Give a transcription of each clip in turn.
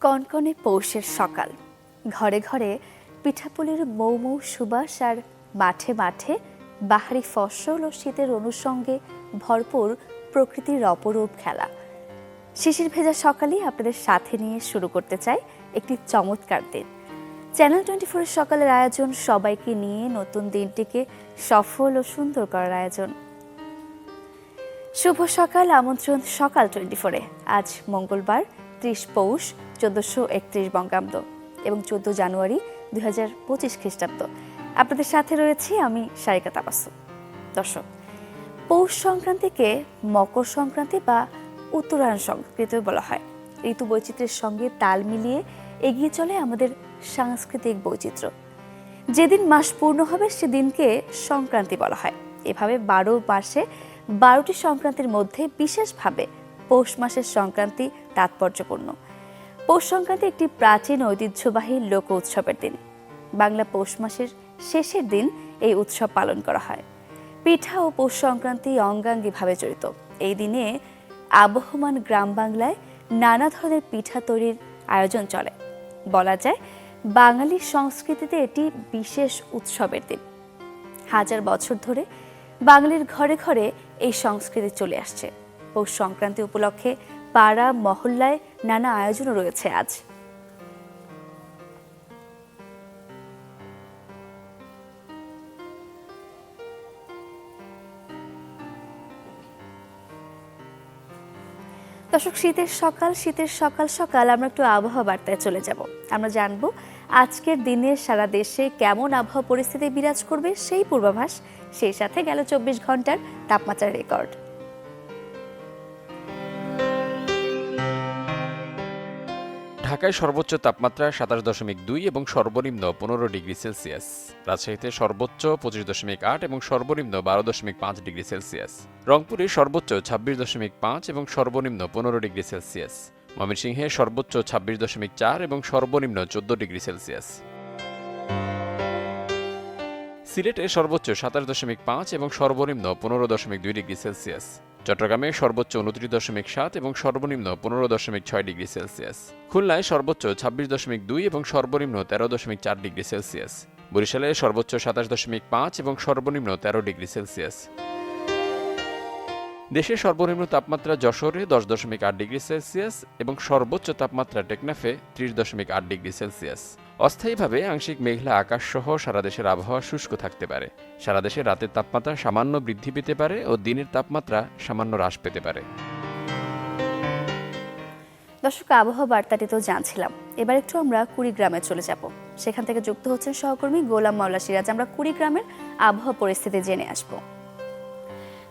কনকনে পৌষের সকাল, ঘরে ঘরে পিঠাপুলির মৌ মৌ সুবাস আর মাঠে মাঠে বাহারি ফসল ও শীতের অনুষঙ্গে ভরপুর প্রকৃতির অপরূপ খেলা। শিশির ভেজা সকালেই আপনাদের সাথে নিয়ে শুরু করতে চাই একটি চমৎকার দিন। চ্যানেল 24-এর সকালের আয়োজন সবাইকে নিয়ে নতুন দিনটিকে সফল ও সুন্দর করার আয়োজন। শুভ সকাল, আমন্ত্রণ সকাল 24-এ। আজ মঙ্গলবার 30 পৌষ 1431 বঙ্গাব্দ এবং 14 জানুয়ারি 2025 খ্রিস্টাব্দ। আপনাদের সাথে রয়েছি আমি সারিকা তাবাসসুম। দর্শক, পৌষ সংক্রান্তিকে মকর সংক্রান্তি বা উত্তরায়ণ সংস্কৃতি বলা হয়। ঋতু বৈচিত্র্যের সঙ্গে তাল মিলিয়ে এগিয়ে চলে আমাদের সাংস্কৃতিক বৈচিত্র্য। যেদিন মাস পূর্ণ হবে সেদিনকে সংক্রান্তি বলা হয়। এভাবে 12 মাসে 12টি সংক্রান্তির মধ্যে বিশেষভাবে পৌষ মাসের সংক্রান্তি তাৎপর্যপূর্ণ। পৌষ সংক্রান্তি একটি প্রাচীন ঐতিহ্যবাহী লোক উৎসবের দিন। বাংলা পৌষ মাসের শেষের দিন এই উৎসব পালন করা হয়। পিঠা ও পৌষ সংক্রান্তি অঙ্গাঙ্গিভাবে জড়িত। এই দিনে আবহমান গ্রাম বাংলায় নানা ধরনের পিঠা তৈরির আয়োজন চলে। বলা যায় বাঙালি সংস্কৃতিতে এটি বিশেষ উৎসবের দিন। হাজার বছর ধরে বাঙালির ঘরে ঘরে এই সংস্কৃতি চলে আসছে। পৌষ সংক্রান্তি উপলক্ষে পাড়া মহল্লায় নানা আয়োজনও রয়েছে আজ। দর্শক, শীতের সকাল সকাল আমরা একটু আবহাওয়া বার্তায় চলে যাব। আমরা জানবো আজকের দিনে সারা দেশে কেমন আবহাওয়া পরিস্থিতি বিরাজ করবে সেই পূর্বাভাস, সেই সাথে গেল 24 ঘন্টার তাপমাত্রার রেকর্ড। ঢাকায় সর্বোচ্চ তাপমাত্রা 27.2 এবং সর্বনিম্ন 15 ডিগ্রি সেলসিয়াস। রাজশাহীতে সর্বোচ্চ 25.8 এবং সর্বনিম্ন 12.5 ডিগ্রি সেলসিয়াস। রংপুরে সর্বোচ্চ 26.5 এবং সর্বনিম্ন 15 ডিগ্রি সেলসিয়াস। ময়মনসিংহে সর্বোচ্চ 26.4 এবং সর্বনিম্ন 14 ডিগ্রি সেলসিয়াস। সিলেটে সর্বোচ্চ 27.5 এবং সর্বনিম্ন 15.2 ডিগ্রি সেলসিয়াস। চট্টগ্রামে সর্বোচ্চ 29.7 এবং সর্বনিম্ন 15.6 ডিগ্রি সেলসিয়াস। খুলনায় সর্বোচ্চ 26.2 এবং সর্বনিম্ন 13.4 ডিগ্রি সেলসিয়াস। বরিশালে সর্বোচ্চ 27.5 এবং সর্বনিম্ন 13 ডিগ্রি সেলসিয়াস। দেশের সর্বনিম্ন তাপমাত্রা যশোরে 10.8 ডিগ্রি সেলসিয়াস এবং সর্বোচ্চ তাপমাত্রা টেকনাফে 30.8 ডিগ্রি সেলসিয়াস। অস্থায়ীভাবে আংশিক মেঘলা আকাশ সহ সারা দেশের আবহাওয়া শুষ্ক থাকতে পারে। সারা দেশে রাতের তাপমাত্রা সামান্য বৃদ্ধি পেতে পারে ও দিনের তাপমাত্রা সামান্য হ্রাস পেতে পারে। দর্শক, আবহাওয়া বার্তাটি তো জানছিলাম। এবার একটু আমরা কুড়িগ্রামে চলে যাব। সেখান থেকে যুক্ত হচ্ছেন সহকর্মী গোলাম মাওলা সিরাজ। আমরা কুড়িগ্রামের আবহাওয়া পরিস্থিতি জেনে আসব।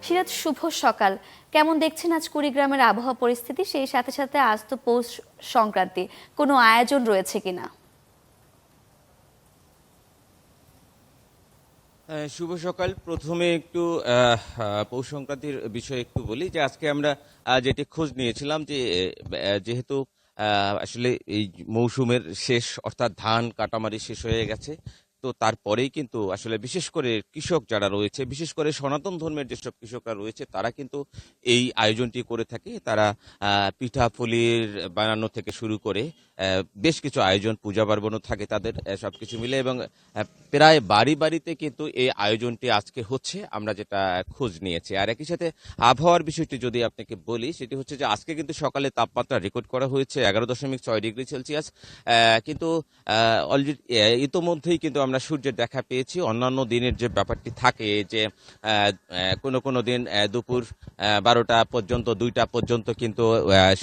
সিরাজ, শুভ সকাল। কেমন দেখছেন আজ কুড়িগ্রামের আবহাওয়া পরিস্থিতি? সেই সাথে সাথে আজ তো পৌষ সংক্রান্তি, কোনো আয়োজন রয়েছে কিনা? শুভ সকাল। প্রথমে একটু পৌষ সংক্রান্তির বিষয়ে একটু বলি যে আজকে আমরা যেটি খোঁজ নিয়েছিলাম যে যেহেতু আসলে এই মৌসুমের শেষ, অর্থাৎ ধান কাটামারি শেষ হয়ে গেছে, তো তারপরেই কিন্তু আসলে বিশেষ করে কৃষক যারা রয়েছে, বিশেষ করে সনাতন ধর্মের যেসব কৃষকরা রয়েছে, তারা কিন্তু এই আয়োজনটি করে থাকে। তারা পিঠাপুলির বানানো থেকে শুরু করে বেশ কিছু আয়োজন, পূজা পার্বণও থাকে তাদের, সবকিছু মিলে, এবং প্রায় বাড়ি বাড়িতে কিন্তু এই আয়োজনটি আজকে হচ্ছে, আমরা যেটা খোঁজ নিয়েছি। আর একই সাথে আবহাওয়ার বিষয়টি যদি আপনাকে বলি, সেটি হচ্ছে যে আজকে কিন্তু সকালে তাপমাত্রা রেকর্ড করা হয়েছে 11.6 ডিগ্রি সেলসিয়াস। কিন্তু অলরেডি ইতোমধ্যেই কিন্তু আমরা সূর্যের দেখা পেয়েছি। অন্যান্য দিনের যে ব্যাপারটি থাকে যে কোনো দিন দুপুর 12টা পর্যন্ত, 2টা পর্যন্ত কিন্তু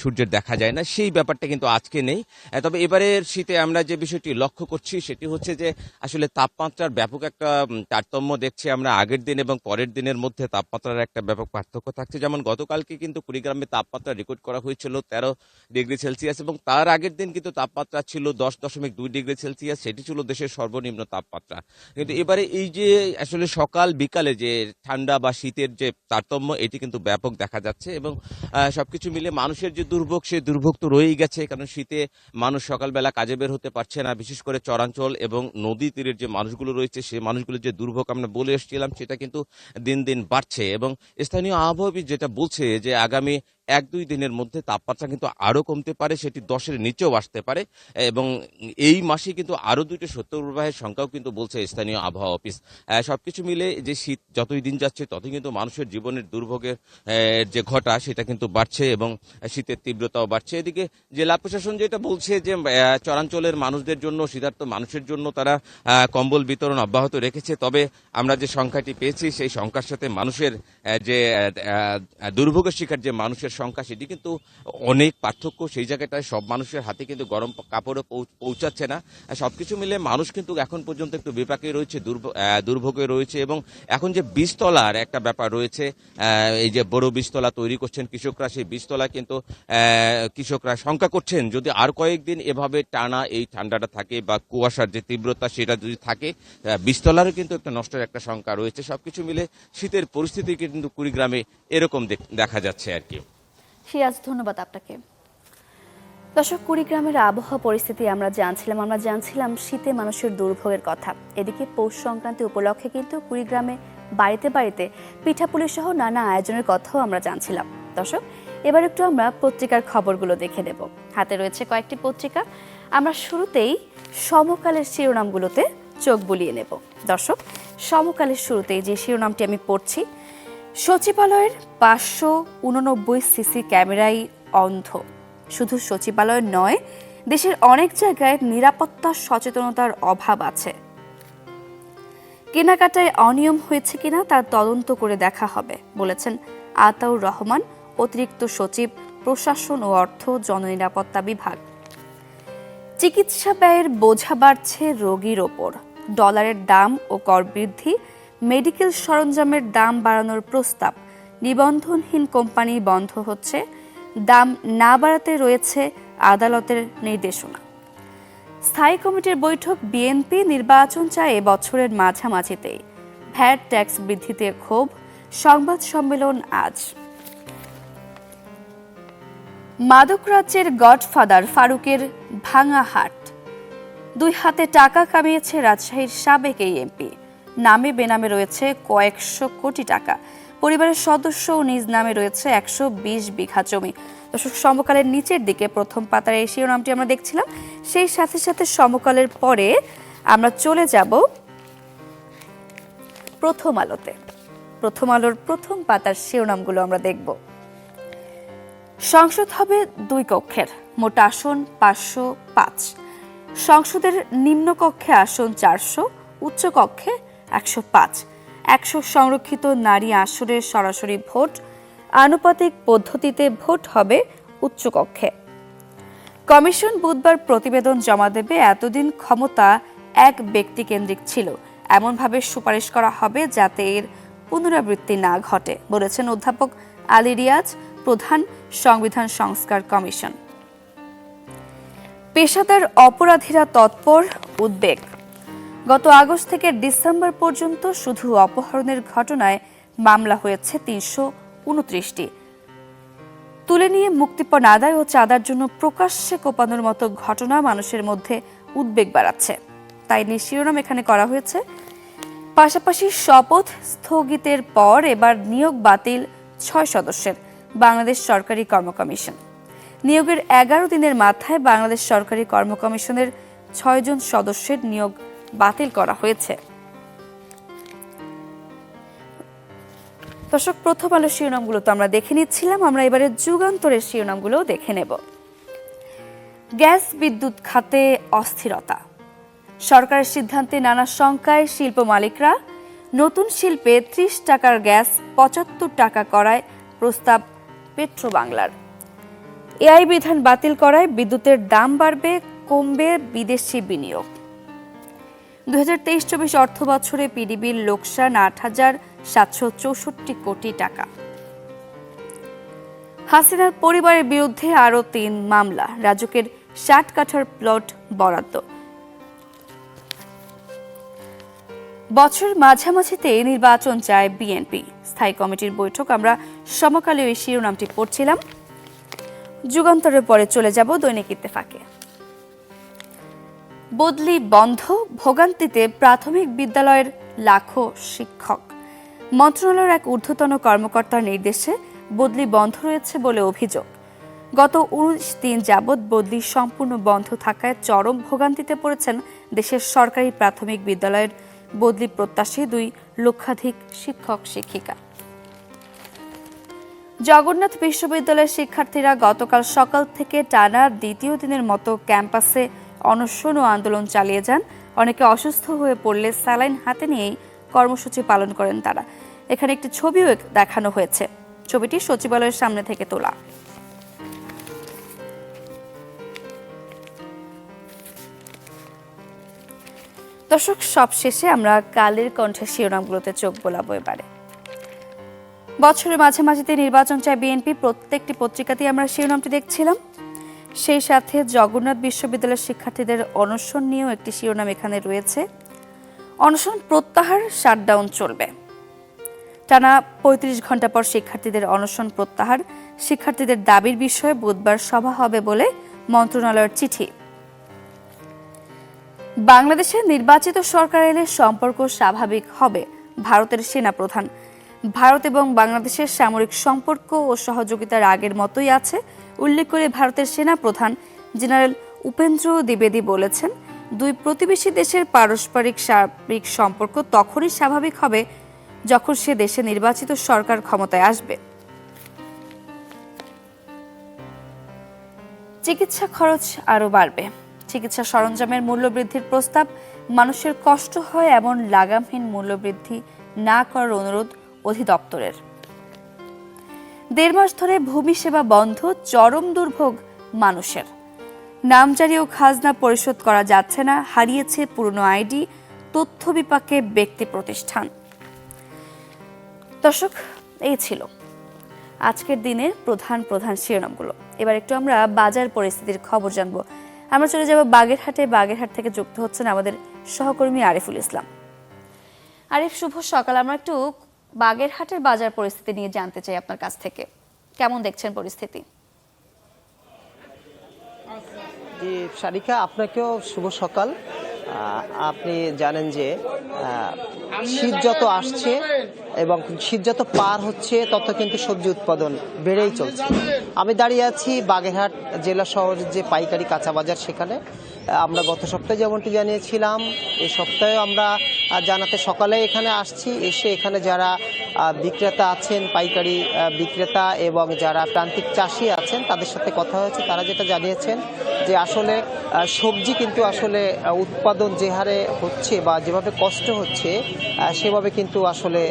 সূর্যের দেখা যায় না, সেই ব্যাপারটা কিন্তু আজকে নেই। তবে এবারের শীতে আমরা যে বিষয়টি লক্ষ্য করছি সেটি হচ্ছে যে আসলে তাপমাত্রার ব্যাপক একটা তারতম্য দেখছি আমরা। আগের দিন এবং পরের দিনের মধ্যে তাপমাত্রার একটা ব্যাপক পার্থক্য থাকছে। যেমন গতকালকে কিন্তু কুড়িগ্রামে তাপমাত্রা রেকর্ড করা হয়েছিল 13 ডিগ্রি সেলসিয়াস এবং তার আগের দিন কিন্তু তাপমাত্রা ছিল 10.2 ডিগ্রি সেলসিয়াস। সেটি ছিল দেশের সর্বনিম্ন তাপমাত্রা। কিন্তু এবারে এই যে আসলে সকাল বিকালে যে ঠান্ডা বা শীতের যে তারতম্য, এটি কিন্তু ব্যাপক দেখা যাচ্ছে এবং সবকিছু মিলে মানুষের যে দুর্ভোগ, সেই দুর্ভোগ তো রয়েই গেছে। কারণ শীতে মানুষ সকালবেলা কাজে বের হতে পারছে না, বিশেষ করে চরাঞ্চল এবং নদী তীরের যে মানুষগুলো রয়েছে, সেই মানুষগুলোর যে দুর্ভোগ আমরা বলে এসেছিলাম, সেটা কিন্তু দিন দিন বাড়ছে। এবং স্থানীয় আবহাওয়াবিদ যেটা বলছে যে আগামী 1-2 দিনের মধ্যে তাপমাত্রা কিন্তু আরো কমতে পারে, সেটি 10-এর নিচেও আসতে পারে এবং এই মাসে কিন্তু আরো 2টি শৈত্যপ্রবাহের সংখ্যাও কিন্তু বলছে স্থানীয় আবহাওয়া অফিস। সবকিছু মিলে যে শীত যতই দিন যাচ্ছে ততই কিন্তু মানুষের জীবনের দুর্ভোগের যে ঘটা সেটা কিন্তু বাড়ছে এবং শীতের তীব্রতাও বাড়ছে। এদিকে জেলা প্রশাসন যেটা বলছে যে চরাঞ্চলের মানুষদের জন্য, শীতার্ত মানুষের জন্য তারা কম্বল বিতরণ অব্যাহত রেখেছে। তবে আমরা যে সংখ্যাটি পেয়েছি সেই সংখ্যার সাথে মানুষের যে দুর্ভোগের শিকার যে মানুষের সংখ্যা সেটি কিন্তু অনেক পার্থক্য। সেই জায়গাটায় সব মানুষের হাতে কিন্তু গরম কাপড়ও পৌঁছাচ্ছে না। সবকিছু মিলে মানুষ কিন্তু এখন পর্যন্ত একটু বিপাকে রয়েছে, দুর্ভোগে রয়েছে এবং এখন যে বীজতলার একটা ব্যাপার রয়েছে, এই যে বড় বীজতলা তৈরি করছেন কৃষকরা, সেই বীজতলা কিন্তু কৃষকরা শঙ্কা করছেন যদি আর কয়েকদিন এভাবে টানা এই ঠান্ডাটা থাকে বা কুয়াশার যে তীব্রতা সেটা যদি থাকে, বীজতলারও কিন্তু একটা নষ্টের একটা শঙ্কা রয়েছে। সবকিছু মিলে শীতের পরিস্থিতি কিন্তু কুড়িগ্রামে এরকম দেখা যাচ্ছে আর কি। সিরাজ, ধন্যবাদ আপনাকে। দর্শক, কুড়িগ্রামের আবহাওয়া পরিস্থিতি আমরা জানছিলাম শীতে মানুষের দুর্ভোগের কথা। এদিকে পৌষ সংক্রান্তি উপলক্ষে কিন্তু কুড়িগ্রামে বাড়িতে বাড়িতে পিঠাপুলি সহ নানা আয়োজনের কথাও আমরা জানছিলাম। দর্শক, এবার একটু আমরা পত্রিকার খবরগুলো দেখে নেব। হাতে রয়েছে কয়েকটি পত্রিকা। আমরা শুরুতেই সমকালের শিরোনামগুলোতে চোখ বুলিয়ে নেব। দর্শক, সমকালের শুরুতেই যে শিরোনামটি আমি পড়ছি, সচিবালয়ের 589 সিসি ক্যামেরাই অন্ধ। শুধু সচিবালয় নয়, দেশের অনেক জায়গায় নিরাপত্তা সচেতনতার অভাব আছে। কেনাকাটায় অনিয়ম হয়েছে কিনা তার তদন্ত করে দেখা হবে বলেছেন আতাউর রহমান, অতিরিক্ত সচিব, প্রশাসন ও অর্থ, জননিরাপত্তা বিভাগ। চিকিৎসা ব্যয়ের বোঝা বাড়ছে রোগীর ওপর। ডলারের দাম ও কর বৃদ্ধি, মেডিকেল সরঞ্জামের দাম বাড়ানোর প্রস্তাব। নিবন্ধনহীন কোম্পানি বন্ধ হচ্ছে, দাম না বাড়াতে রয়েছে আদালতের নির্দেশনা। স্থায়ী কমিটির বৈঠক, বিএনপি নির্বাচন চায় বছরের মাঝামাঝিতেই। ভ্যাট ট্যাক্স বৃদ্ধিতে ক্ষোভ, সংবাদ সম্মেলন আজ। মাদক রাজ্যের গডফাদার ফারুকের ভাঙা হাট। 2 হাতে টাকা কামিয়েছে রাজশাহীর সাবেক এই এমপি। নামে বেনামে রয়েছে কয়েকশো কোটি টাকা। পরিবারের সদস্য ও নিজ নামে রয়েছে 120 বিঘা জমি। দর্শক, সমকালের নিচের দিকে প্রথম পাতার এই শিরোনামটি আমরা দেখছিলাম। সেই সাথে সাথে সমকালের পরে আমরা চলে যাব প্রথম আলোতে। প্রথম আলোর প্রথম পাতার শিরোনামগুলো আমরা দেখব। সংসদ হবে 2 কক্ষের, মোট আসন 505। সংসদের নিম্নকক্ষে আসন 400, উচ্চ কক্ষে 105। 100 সংরক্ষিত নারী আসনের সরাসরি ভোট, আনুপাতিক পদ্ধতিতে ভোট হবে উচ্চ কক্ষে। কমিশন বুধবার প্রতিবেদন জমা দেবে। এতদিন ক্ষমতা এক ব্যক্তিকেন্দ্রিক ছিল, এমনভাবে সুপারিশ করা হবে যাতে এর পুনরাবৃত্তি না ঘটে বলেছেন অধ্যাপক আলী রিয়াজ, প্রধান সংবিধান সংস্কার কমিশন। পেশাদার অপরাধীরা তৎপর, উদ্বেগ। গত আগস্ট থেকে ডিসেম্বর পর্যন্ত শুধু অপহরণের ঘটনায় মামলা হয়েছে 329টি। তুলে নিয়ে মুক্তিপণ আদায় ও চাঁদার জন্য প্রকাশ্যে কোপানোর মতো ঘটনা মানুষের মধ্যে উদ্বেগ বাড়াচ্ছে। তাই শিরোনাম এখানে করা হয়েছে। পাশাপাশি শপথ স্থগিতের পর এবার নিয়োগ বাতিল 6 সদস্যের বাংলাদেশ সরকারি কর্ম কমিশন। নিয়োগের 11 দিনের মাথায় বাংলাদেশ সরকারি কর্ম কমিশনের 6 জন সদস্যের নিয়োগ বাতিল করা হয়েছে। দর্শক, প্রথম আলো শিরোনামগুলো তো আমরা দেখে নিচ্ছিলাম। আমরা এবারে যুগান্তরের শিরোনামগুলো দেখে নেব। গ্যাস বিদ্যুৎ খাতে অস্থিরতা, সরকারের সিদ্ধান্তে নানা শঙ্কায় শিল্প মালিকরা। নতুন শিল্পে 30 টাকার গ্যাস 75 টাকা করায় প্রস্তাব পেট্রো বাংলার। এআই বিধান বাতিল করায় বিদ্যুতের দাম বাড়বে, কমবে বিদেশি বিনিয়োগ। 2023-24 অর্থ বছরে পিডিবির লোকসান 8,764 কোটি টাকা। হাসিনার পরিবারের বিরুদ্ধে আরও 3 মামলা, রাজুকের 60 কাঠার প্লট বরাদ্দ। বছরের মাঝামাঝিতে নির্বাচন চায় বিএনপি, স্থায়ী কমিটির বৈঠক। আমরা সমকালে এই শিরোনামটি পড়ছিলাম। যুগান্তরের পরে চলে যাব দৈনিক ইত্তেফাকে। বদলি বন্ধ, ভোগান্তিতে প্রাথমিক বিদ্যালয়ের লাখো শিক্ষক। মন্ত্রণালয়ের এক ঊর্ধ্বতন কর্মকর্তার নির্দেশে বদলি বন্ধ রয়েছে বলে অভিযোগ। গত 19 দিন যাবৎ বদলি সম্পূর্ণ বন্ধ থাকায় চরম ভোগান্তিতে পড়েছেন দেশের সরকারি প্রাথমিক বিদ্যালয়ের বদলি প্রত্যাশী 2 লক্ষাধিক শিক্ষক শিক্ষিকা। জগন্নাথ বিশ্ববিদ্যালয়ের শিক্ষার্থীরা গতকাল সকাল থেকে টানা দ্বিতীয় দিনের মতো ক্যাম্পাসে অনশন ও আন্দোলন চালিয়ে যান। অনেকে অসুস্থ হয়ে পড়লে স্যালাইন হাতে নিয়েই কর্মসূচি পালন করেন তারা। এখানে একটি ছবিও দেখানো হয়েছে। ছবিটি সচিবালয়ের সামনে থেকে তোলা। দর্শক, সবশেষে আমরা কালের কণ্ঠের শিরোনামগুলোতে চোখ বোলাবো এবারে। বছরের মাঝামাঝিতে নির্বাচন চায় বিএনপি, প্রত্যেকটি পত্রিকাতেই আমরা শিরোনামটি দেখছিলাম। সেই সাথে জগন্নাথ বিশ্ববিদ্যালয়ের শিক্ষার্থীদের অনশন নিয়েও একটি শিরোনাম এখানে রয়েছে। অনশন প্রত্যাহার, শাটডাউন চলবে। টানা 35 ঘন্টা পর শিক্ষার্থীদের অনশন প্রত্যাহার। শিক্ষার্থীদের দাবির বিষয়ে বুধবার সভা হবে বলে মন্ত্রণালয়ের চিঠি। বাংলাদেশে নির্বাচিত সরকার এলে সম্পর্ক স্বাভাবিক হবে, ভারতের সেনাপ্রধান। ভারত এবং বাংলাদেশের সামরিক সম্পর্ক ও সহযোগিতার আগের মতোই আছে উল্লেখ করে ভারতের সেনাপ্রধান জেনারেল উপেন্দ্র দ্বিবেদী বলেছেন, 2 প্রতিবেশী দেশের পারস্পরিক সামরিক সম্পর্ক তখনই স্বাভাবিক হবে যখন সে দেশে নির্বাচিত সরকার ক্ষমতায় আসবে। চিকিৎসা খরচ আরও বাড়বে। চিকিৎসা সরঞ্জামের মূল্যবৃদ্ধির প্রস্তাব। মানুষের কষ্ট হয় এমন লাগামহীন মূল্যবৃদ্ধি না করার অনুরোধ অধিদপ্তরের। 1.5 মাস ধরে ভূমি সেবা বন্ধ, চরম দুর্ভোগ মানুষের। নামজারি ও খাজনা পরিশোধ করা যাচ্ছে না, হারিয়েছে পুরনো আইডি, তথ্য বিপাকে ব্যক্তি প্রতিষ্ঠান। দর্শক, এই ছিল আজকের দিনের প্রধান শিরোনামগুলো। এবার একটু আমরা বাজার পরিস্থিতির খবর জানবো। আমরা চলে যাব বাগেরহাটে। বাগেরহাট থেকে যুক্ত হচ্ছেন আমাদের সহকর্মী আরিফুল ইসলাম। আরিফ, শুভ সকাল। আমরা একটু বাগেরহাটের বাজার পরিস্থিতি নিয়ে জানতে চাই আপনার কাছ থেকে। কেমন দেখছেন পরিস্থিতি? জি সারিকা, আপনাকেও শুভ সকাল। আপনি জানেন যে শীত যত আসছে এবং শীত যত পার হচ্ছে তত কিন্তু সবজি উৎপাদন বেড়েই চলছে। আমি দাঁড়িয়ে আছি বাগেরহাট জেলা শহরের যে পাইকারি কাঁচা বাজার, সেখানে আমরা গত সপ্তাহে যেমনটি জানিয়েছিলাম, এই সপ্তাহে আমরা জানাতে সকালে এখানে আসছি। এসে এখানে যারা বিক্রেতা আছেন, পাইকারি বিক্রেতা এবং যারা প্রান্তিক চাষি আছেন, তাদের সাথে কথা হয়েছে। তারা যেটা জানিয়েছেন যে আসলে সবজি কিন্তু আসলে উৎপাদন যে হারে হচ্ছে বা যেভাবে কষ্ট হচ্ছে, সেভাবে কিন্তু আসলে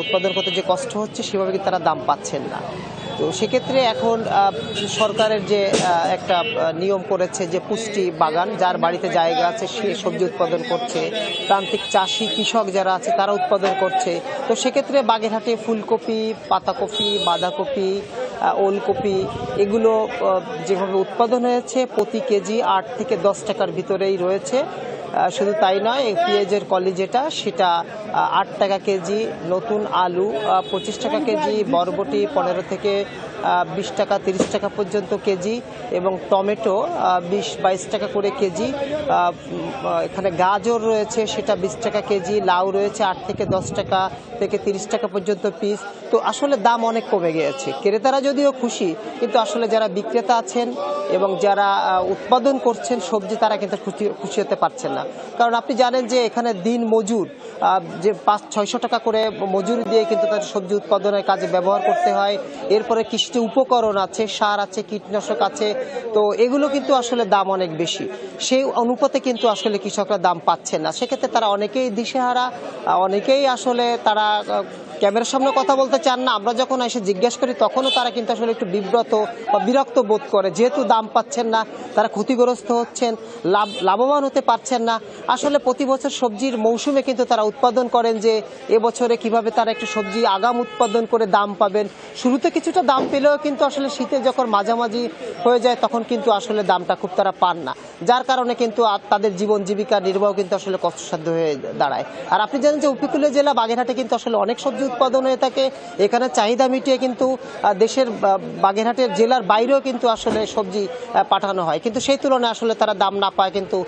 উৎপাদন করতে যে কষ্ট হচ্ছে সেভাবে কিন্তু তারা দাম পাচ্ছেন না। তো সেক্ষেত্রে এখন সরকারের যে একটা নিয়ম করেছে যে পুষ্টি বাগান, যার বাড়িতে জায়গা আছে সে সবজি উৎপাদন করছে, প্রান্তিক চাষি কৃষক যারা আছে তারা উৎপাদন করছে। তো সেক্ষেত্রে বাগেরহাটে ফুলকপি, পাতাকপি, বাঁধাকপি, ওলকপি এগুলো যেভাবে উৎপাদন হয়েছে প্রতি কেজি 8 থেকে 10 টাকার ভিতরেই রয়েছে। শুধু তাই নয়, পেঁয়াজের কলি যেটা সেটা 8 টাকা কেজি, নতুন আলু 25 টাকা কেজি, বরবটি 15 থেকে 20 টাকা 30 টাকা পর্যন্ত কেজি এবং টমেটো 20-22 টাকা করে কেজি। এখানে গাজর রয়েছে সেটা 20 টাকা কেজি, লাউ রয়েছে 8 থেকে 10 টাকা থেকে 30 টাকা পর্যন্ত পিস। তো আসলে দাম অনেক কমে গিয়েছে। ক্রেতারা যদিও খুশি, কিন্তু আসলে যারা বিক্রেতা আছেন এবং যারা উৎপাদন করছেন সবজি, তারা কিন্তু খুশি হতে পারছেন না। কারণ আপনি জানেন যে এখানে দিন মজুর যে 500-600 টাকা করে মজুরি দিয়ে কিন্তু তাদের সবজি উৎপাদনের কাজে ব্যবহার করতে হয়। এরপরে কৃষি উপকরণ আছে, সার আছে, কীটনাশক আছে। তো এগুলো কিন্তু আসলে দাম অনেক বেশি। সেই অনুপাতে কিন্তু আসলে কৃষকরা দাম পাচ্ছেন না। সেক্ষেত্রে তারা অনেকেই দিশেহারা, অনেকেই আসলে তারা ক্যামেরার সামনে কথা বলতে চান না। আমরা যখন এসে জিজ্ঞেস করি তখনও তারা কিন্তু আসলে একটু বিব্রত বা বিরক্ত বোধ করে, যেহেতু দাম পাচ্ছেন না, তারা ক্ষতিগ্রস্ত হচ্ছেন, লাভবান হতে পারছেন না। আসলে প্রতি বছর সবজির মৌসুমে কিন্তু তারা উৎপাদন করেন যে এবছরে কিভাবে তারা একটু সবজি আগাম উৎপাদন করে দাম পাবেন। শুরুতে কিছুটা দাম পেলেও কিন্তু আসলে শীতে যখন মাঝামাঝি হয়ে যায় তখন কিন্তু আসলে দামটা খুব তারা পান না, যার কারণে কিন্তু তাদের জীবন জীবিকা নির্বাহ কিন্তু আসলে কষ্টসাধ্য হয়ে দাঁড়ায়। আর আপনি জানেন যে উপকূলীয় জেলা বাগেরহাটে কিন্তু আসলে অনেক সবজি উৎপাদন হয়ে থাকে। এখানে চাহিদা মিটিয়ে কিন্তু দেশের বাগেরহাটের জেলার বাইরেও কিন্তু আসলে সবজি পাঠানো হয়, কিন্তু সেই তুলনায় আসলে তারা দাম না পায়, কিন্তু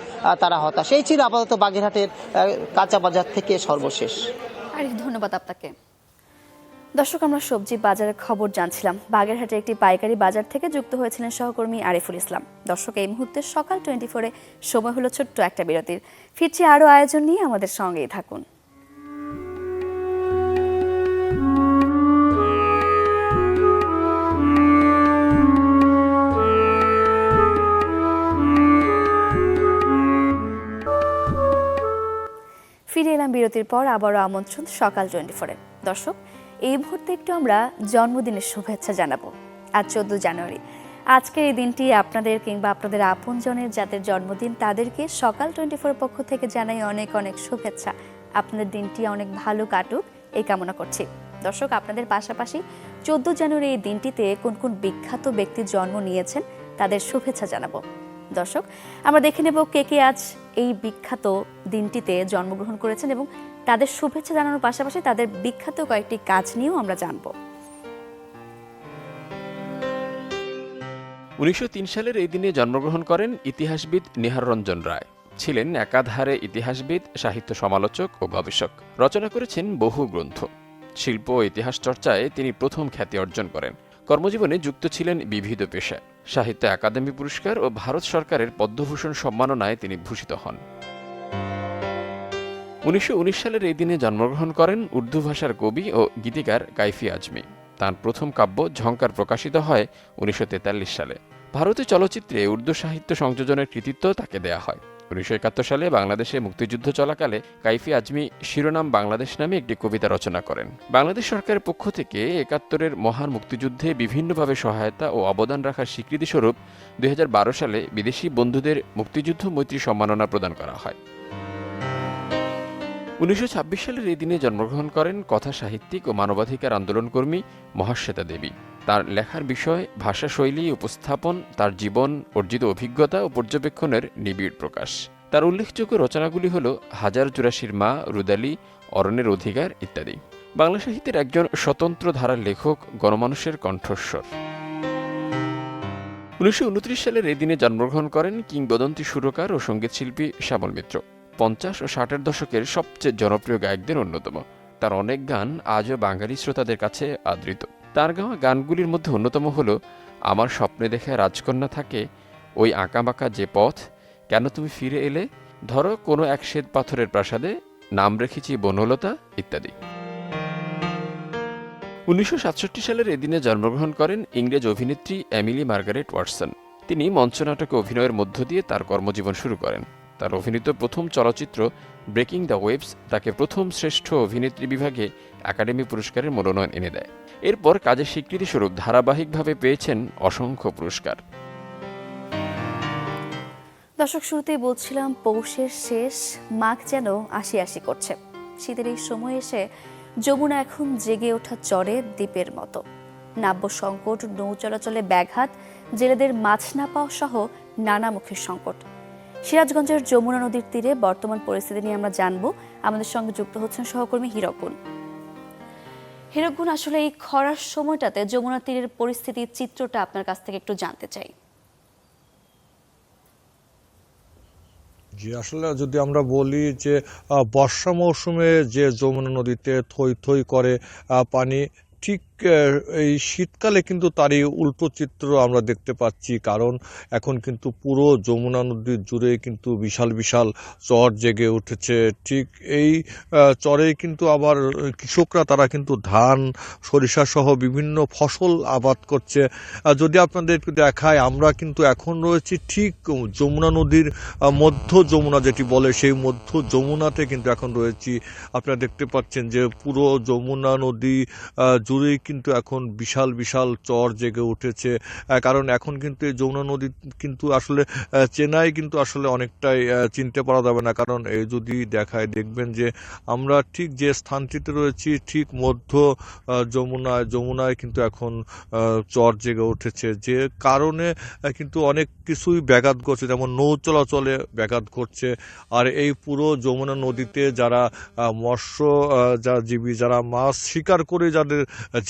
তারা হতাশ। এই ছিল আপাতত বাগেরহাটের কাঁচা বাজার থেকে সর্বশেষ। আরিফ, ধন্যবাদ আপনাকে। দর্শক, আমরা সবজি বাজারের খবর জানছিলাম। বাগেরহাটে একটি পাইকারি বাজার থেকে যুক্ত হয়েছিলেন সহকর্মী আরিফুল ইসলাম। দর্শক, এই মুহূর্তে সকাল 24-এ সময় হলো ছোট্ট একটা বিরতির। ফিরছি আরও আয়োজন নিয়ে, আমাদের সঙ্গেই থাকুন। ফিরে এলাম বিরতির পর, আবারও আমন্ত্রণ সকাল 24-এ। দর্শক, এই মুহূর্তে একটু আমরা জন্মদিনের শুভেচ্ছা জানাবো। আজ 14 জানুয়ারি। আজকের এই দিনটি আপনাদের কিংবা আপনাদের আপনজনের যাদের জন্মদিন তাদেরকে সকাল 24-এর পক্ষ থেকে জানাই অনেক অনেক শুভেচ্ছা। আপনাদের দিনটি অনেক ভালো কাটুক এই কামনা করছি। দর্শক, আপনাদের পাশাপাশি 14 জানুয়ারি এই দিনটিতে কোন কোন বিখ্যাত ব্যক্তি জন্ম নিয়েছেন তাদের শুভেচ্ছা জানাবো। দর্শক, আমরা দেখে নেব কে কে আজ এই বিখ্যাত দিনটিতে জন্মগ্রহণ করেছেন এবং তাদের শুভেচ্ছা জানানোর পাশাপাশি তাদের বিখ্যাত কয়েকটি কাজ নিয়েও আমরা জানব। 1903 সালের এই দিনে জন্মগ্রহণ করেন ইতিহাসবিদ নিহাররঞ্জন রায়। ছিলেন একাধারে ইতিহাসবিদ, সাহিত্য সমালোচক ও গবেষক। রচনা করেছেন বহু গ্রন্থ। শিল্প ও ইতিহাস চর্চায় তিনি প্রথম খ্যাতি অর্জন করেন। কর্মজীবনে যুক্ত ছিলেন বিবিধ পেশায়। সাহিত্য একাডেমি পুরস্কার ও ভারত সরকারের পদ্মভূষণ সম্মাননায় তিনি ভূষিত হন। 1919 সালের এই দিনে জন্মগ্রহণ করেন উর্দু ভাষার কবি ও গীতিকার কাইফি আজমি। তাঁর প্রথম কাব্য ঝংকার প্রকাশিত হয় 1943 সালে। ভারতীয় চলচ্চিত্রে উর্দু সাহিত্য সংযোজনের কৃতিত্ব তাকে দেয়া হয়। 1971 সালে বাংলাদেশে মুক্তিযুদ্ধ চলাকালে কাইফি আজমি শিরোনাম বাংলাদেশ নামে একটি কবিতা রচনা করেন। বাংলাদেশ সরকারের পক্ষ থেকে 71-এর মহান মুক্তিযুদ্ধে বিভিন্নভাবে সহায়তা ও অবদান রাখার স্বীকৃতিস্বরূপ 2012 সালে বিদেশি বন্ধুদের মুক্তিযুদ্ধ মৈত্রী সম্মাননা প্রদান করা হয়। 1926 সালের এই দিনে জন্মগ্রহণ করেন কথা সাহিত্যিক ও মানবাধিকার আন্দোলনকর্মী মহাশ্বেতা দেবী। তার লেখার বিষয়, ভাষাশৈলী, উপস্থাপন, তার জীবন, অর্জিত অভিজ্ঞতা ও পর্যবেক্ষণের নিবিড় প্রকাশ। তার উল্লেখযোগ্য রচনাগুলি হল হাজার চুরাশির মা, রুদালি, অরণ্যের অধিকার ইত্যাদি। বাংলা সাহিত্যের একজন স্বতন্ত্র ধারার লেখক, গণমানুষের কণ্ঠস্বর। 1929 সালের এই দিনে জন্মগ্রহণ করেন কিংবদন্তি সুরকার ও সঙ্গীতশিল্পী শ্যামল মিত্র। 50 ও 60-এর দশকের সবচেয়ে জনপ্রিয় গায়কদের অন্যতম। তার অনেক গান আজও বাঙালি শ্রোতাদের কাছে আদৃত। তার গাওয়া গানগুলির মধ্যে অন্যতম হল আমার স্বপ্নে দেখা রাজকন্যা থাকে, ওই আঁকাবাঁকা যে পথ, কেন তুমি ফিরে এলে, ধরো কোনো এক শ্বেত পাথরের প্রাসাদে, নাম রেখেছি বনলতা ইত্যাদি। 1967 সালের এদিনে জন্মগ্রহণ করেন ইংরেজ অভিনেত্রী এমিলি মার্গারেট ওয়াটসন। তিনি মঞ্চনাটকে অভিনয়ের মধ্য দিয়ে তার কর্মজীবন শুরু করেন। তার অভিনীত প্রথম চলচ্চিত্র ব্রেকিং দ্য ওয়েভস তাকে প্রথম শ্রেষ্ঠ অভিনেত্রী বিভাগে একাডেমি পুরস্কারের মনোনয়ন এনে দেয়। এরপর কাজের স্বীকৃতিস্বরূপ ধারাবাহিকভাবে পেয়েছেন অসংখ্য পুরস্কার। দর্শক, শুরুতেই বলছিলাম পৌষের শেষ, মাঘ যেন আসি আসি করছে। শীতের এই সময় এসে যমুনা এখন জেগে ওঠা চরে দ্বীপের মতো। নাব্য সংকট, নৌ চলাচলে ব্যাঘাত, জেলেদের মাছ না পাওয়া সহ নানামুখী সংকট। সিরাজগঞ্জের যমুনা নদীর তীরে বর্তমান পরিস্থিতি নিয়ে আমরা জানবো। আমাদের সঙ্গে যুক্ত হচ্ছেন সহকর্মী হিরকগুন। হিরকগুন, আসলে এই খরার সময়টাতে যমুনা তীরের পরিস্থিতির চিত্রটা আপনার কাছ থেকে একটু জানতে চাই। জি, আসলে যদি আমরা বলি যে বর্ষা মৌসুমে যে যমুনা নদীতে থই থই করে পানি, ঠিক এই শীতকালে কিন্তু তারই উল্টো চিত্র আমরা দেখতে পাচ্ছি। কারণ এখন কিন্তু পুরো যমুনা নদীর জুড়ে কিন্তু বিশাল বিশাল চর জেগে উঠেছে। ঠিক এই চরেই কিন্তু আবার কৃষকরা তারা কিন্তু ধান, সরিষা সহ বিভিন্ন ফসল আবাদ করছে। যদি আপনাদের একটু দেখায়, আমরা কিন্তু এখন রয়েছি ঠিক যমুনা নদীর মধ্য যমুনা যেটি বলে, সেই মধ্য যমুনাতে কিন্তু এখন রয়েছি। আপনারা দেখতে পাচ্ছেন যে পুরো যমুনা নদী জুড়েই কিন্তু এখন বিশাল বিশাল চর জেগে উঠেছে। কারণ এখন কিন্তু এই যমুনা নদী কিন্তু আসলে চেনাই কিন্তু আসলে অনেকটাই চিনতে পারা যাবে না। কারণ এই যদি দেখায়, দেখবেন যে আমরা ঠিক যে স্থানটিতে রয়েছি ঠিক মধ্য যমুনায় কিন্তু এখন চর জেগে উঠেছে, যে কারণে কিন্তু অনেক কিছুই ব্যাঘাত ঘটছে, যেমন নৌ চলাচলে ব্যাঘাত ঘটছে। আর এই পুরো যমুনা নদীতে যারা মৎস্যজীবী, যারা মাছ শিকার করে যাদের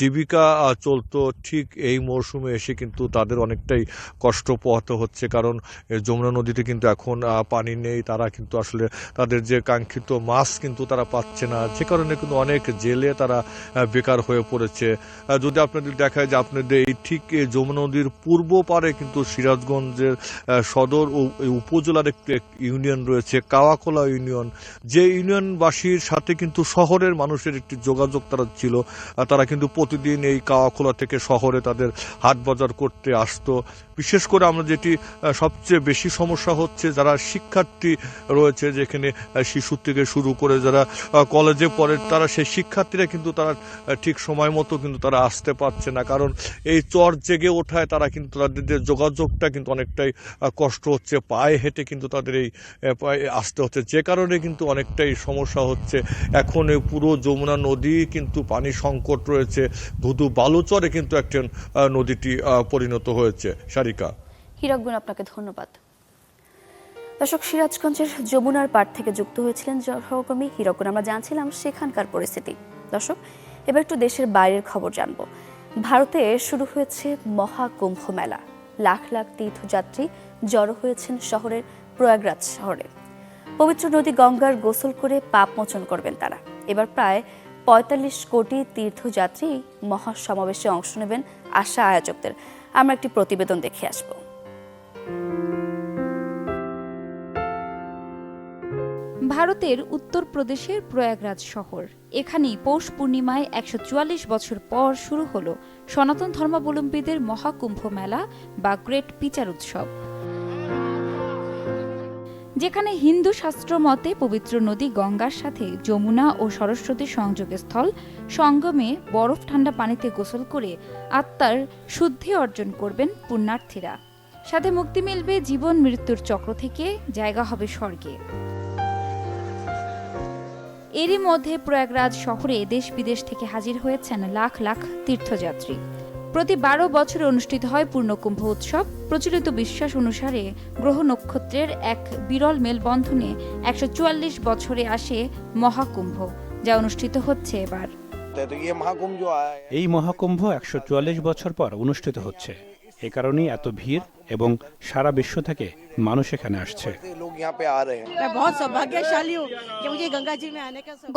জীবিকা চলতো, ঠিক এই মৌসুমে এসে কিন্তু তাদের অনেকটাই কষ্ট পোহাতে হচ্ছে। কারণ যমুনা নদীতে কিন্তু এখন পানি নেই, তারা কিন্তু আসলে তাদের যে কাঙ্ক্ষিত মাছ কিন্তু তারা পাচ্ছে না, যে কারণে কিন্তু অনেক জেলে তারা বেকার হয়ে পড়েছে। যদি আপনাদের দেখায় যে আপনাদের এই ঠিক যমুনা নদীর পূর্ব পারে কিন্তু সিরাজগঞ্জের সদর ও উপজেলার একটি ইউনিয়ন রয়েছে, কাওয়াকোলা ইউনিয়ন, যে ইউনিয়নবাসীর সাথে কিন্তু শহরের মানুষের একটি যোগাযোগ তারা ছিল। তারা কিন্তু প্রতিদিন এই কাওয়াকোলা থেকে শহরে তাদের হাট বাজার করতে আসতো। বিশেষ করে আমরা যেটি সবচেয়ে বেশি সমস্যা হচ্ছে, যারা শিক্ষার্থী রয়েছে, যেখানে শিশু থেকে শুরু করে যারা কলেজে পড়ে, তারা সেই শিক্ষার্থীরা কিন্তু তারা ঠিক সময় মতো কিন্তু তারা আসতে পারছে না। কারণ এই চর জেগে ওঠায় তারা কিন্তু তাদের যোগাযোগটা কিন্তু অনেকটাই কষ্ট হচ্ছে, পায়ে হেঁটে কিন্তু তাদের এই আসতে হচ্ছে, যে কারণে কিন্তু অনেকটাই সমস্যা হচ্ছে। এখন এই পুরো যমুনা নদী কিন্তু পানি সংকট রয়েছে, ধুধু বালুচরে কিন্তু একটা নদীটি পরিণত হয়েছে। সারিকা। হীরক বোন, আপনাকে ধন্যবাদ। দর্শক, সিরাজগঞ্জের যমুনার পাড় থেকে যুক্ত হয়েছিলেন সহকর্মী হীরক বোন। আমরা জানছিলাম সেখানকার পরিস্থিতি। দর্শক, এবার একটু দেশের বাইরের খবর জানব। ভারতে শুরু হয়েছে মহাকুম্ভ মেলা। লাখ লাখ তীর্থযাত্রী জড়ো হয়েছেন শহরের প্রয়াগরাজ শহরে। পবিত্র নদী গঙ্গার গোসল করে পাপ মোচন করবেন তারা। এবার প্রায় ৪৫ কোটি তীর্থযাত্রী মহাসমাবেশে অংশ নেবেন আশা আয়োজকদের। আমরা একটি প্রতিবেদন দেখে আসব। ভারতের উত্তরপ্রদেশের প্রয়াগরাজ শহর। এখানেই পৌষ পূর্ণিমায় ১৪৪ বছর পর শুরু হলো সনাতন ধর্মাবলম্বীদের মহাকুম্ভ মেলা বা গ্রেট পিচার উৎসব, যেখানে হিন্দু শাস্ত্র মতে পবিত্র নদী গঙ্গার সাথে যমুনা ও সরস্বতী সংযোগস্থল সঙ্গমে বরফ ঠান্ডা পানিতে গোসল করে আত্মার শুদ্ধি অর্জন করবেন পুণ্যার্থীরা। সাথে মুক্তি মিলবে জীবন মৃত্যুর চক্র থেকে, জায়গা হবে স্বর্গে। এরই মধ্যে প্রয়াগরাজ শহরে দেশ বিদেশ থেকে হাজির হয়েছেন লাখ লাখ তীর্থযাত্রী। প্রতি ১২ বছরে অনুষ্ঠিত হয় পূর্ণকুম্ভ উৎসব। প্রচলিত বিশ্বাস অনুসারে গ্রহ নক্ষত্রের এক বিরল মেলবন্ধনে ১৪৪ বছরে আসে মহাকুম্ভ, যা অনুষ্ঠিত হচ্ছে এবার। এই মহাকুম্ভ ১৪৪ বছর পর অনুষ্ঠিত হচ্ছে। এ কারণেই এত ভিড় এবং সারা বিশ্ব থেকে মানুষ এখানে আসছে।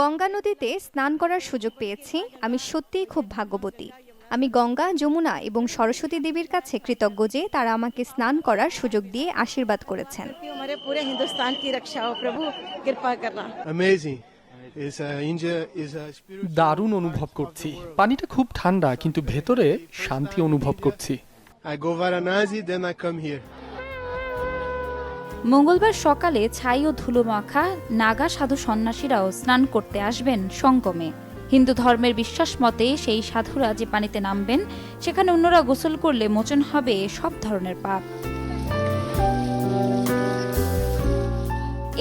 গঙ্গা নদীতে স্নান করার সুযোগ পেয়েছি। আমি সত্যিই খুব ভাগ্যবতী। আমি গঙ্গা, যমুনা এবং সরস্বতী দেবীর কাছে কৃতজ্ঞ যে তারা আমাকে স্নান করার সুযোগ দিয়ে আশীর্বাদ করেছেন। দারুণ অনুভব করছি। পানিটা খুব ঠান্ডা, কিন্তু ভেতরে শান্তি অনুভব করছি। মঙ্গলবার সকালে ছাই ও ধুলো মাখা নাগা সাধু সন্ন্যাসীরাও স্নান করতে আসবেন সঙ্গমে। হিন্দু ধর্মের বিশ্বাস মতে সেই সাধুরা যে পানিতে নামবেন, সেখানে অন্যরা গোসল করলে মোচন হবে সব ধরনের পাপ।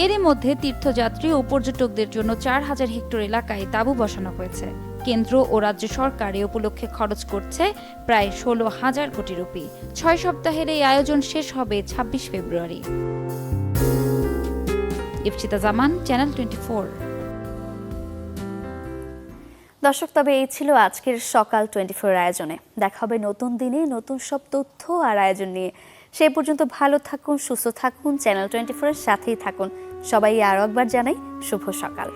এরই মধ্যে তীর্থযাত্রী ও পর্যটকদের জন্য ৪,০০০ হেক্টর এলাকায় তাঁবু বসানো হয়েছে। কেন্দ্র ও রাজ্য সরকার এ উপলক্ষে খরচ করছে প্রায় ১৬,০০০ কোটি রুপি। ৬ সপ্তাহের এই আয়োজন শেষ হবে ২৬ ফেব্রুয়ারি। ইফতিতা জামান, চ্যানেল 24। দর্শক, তবে এই ছিল আজকের সকাল 24 আয়োজনে। দেখা হবে নতুন দিনে নতুন সব তথ্য আর আয়োজন নিয়ে। সেই পর্যন্ত ভালো থাকুন, সুস্থ থাকুন, চ্যানেল 24 এর সাথেই থাকুন। সবাই আরও একবার জানাই শুভ সকাল।